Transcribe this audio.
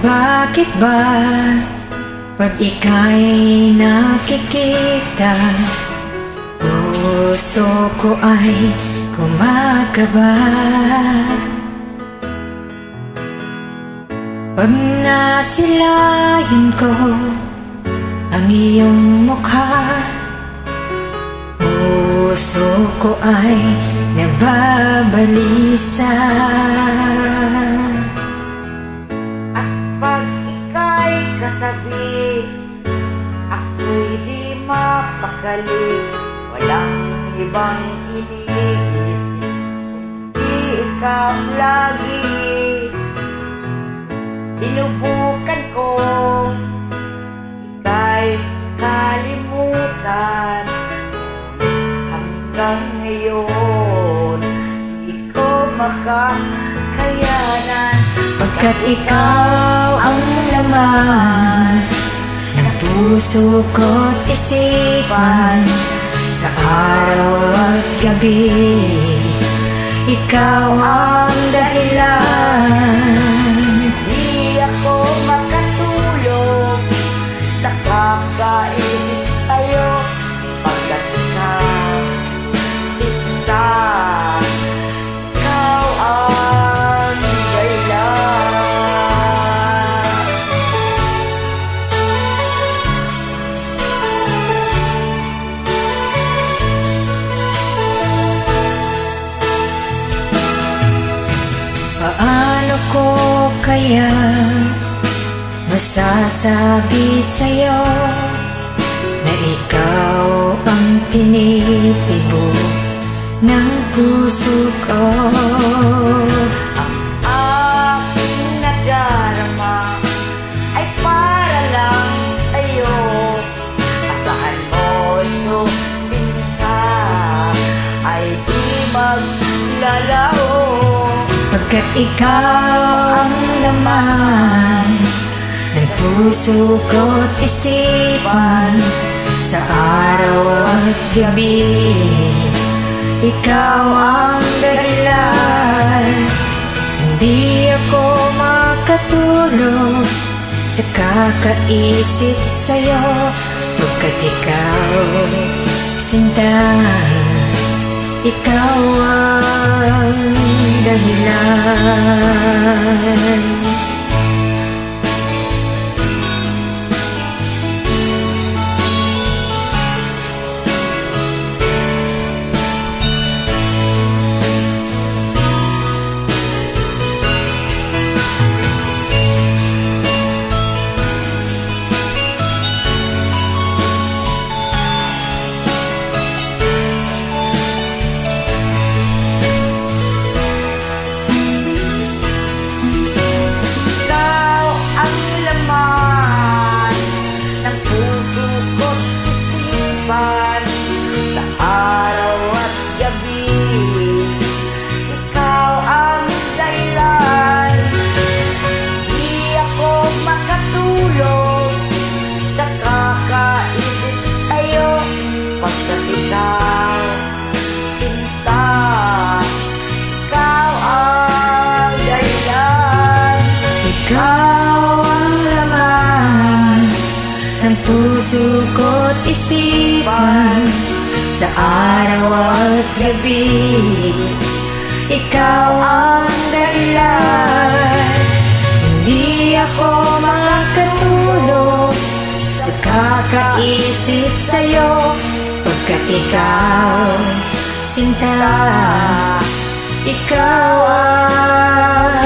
Bakit ba pag ika'y nakikita, puso ko ay kumakaba? Pag nasilayan ko ang iyong mukha, puso ko ay nababalisa. At pag ika'y katabi, ako'y di mapakali. Walang ibang iniisip, di ikaw lagi. Sinubukan ko ika'y kalimutan, hanggang ngayon di ko makakayanan. Pagkat ikaw ang laman ng puso ko't isipan, sa araw at gabi ikaw ang dahilan. Di ako makatulog sa kakaisip sa'yo, pagkat ikaw sinta, ikaw ang dahilan. Paano ko kaya masasabi sa'yo na ikaw ang tinitibok ng puso ko? Ang aking nadarama ay para lang sa'yo. Asahan mo ito, sinta, ay di maglalaho. Pagkat ikaw ang laman ng puso ko't isipan, sa araw at gabi ikaw ang dahilan. Hindi ako makatulog sa kakaisip sa'yo, pagkat ikaw sinta, ikaw ang dahilan. Sa araw at gabi ikaw ang dahilan. Di ako makatulog sa kakaisip sa'yo, pagkat ikaw sinta, ikaw ang dahilan. Ikaw ang laman ng puso ko't isipan, sa araw at gabi ikaw ang dahilan. Hindi ako makatulog sa kakaisip sa'yo, pagkat ikaw sinta, ikaw ang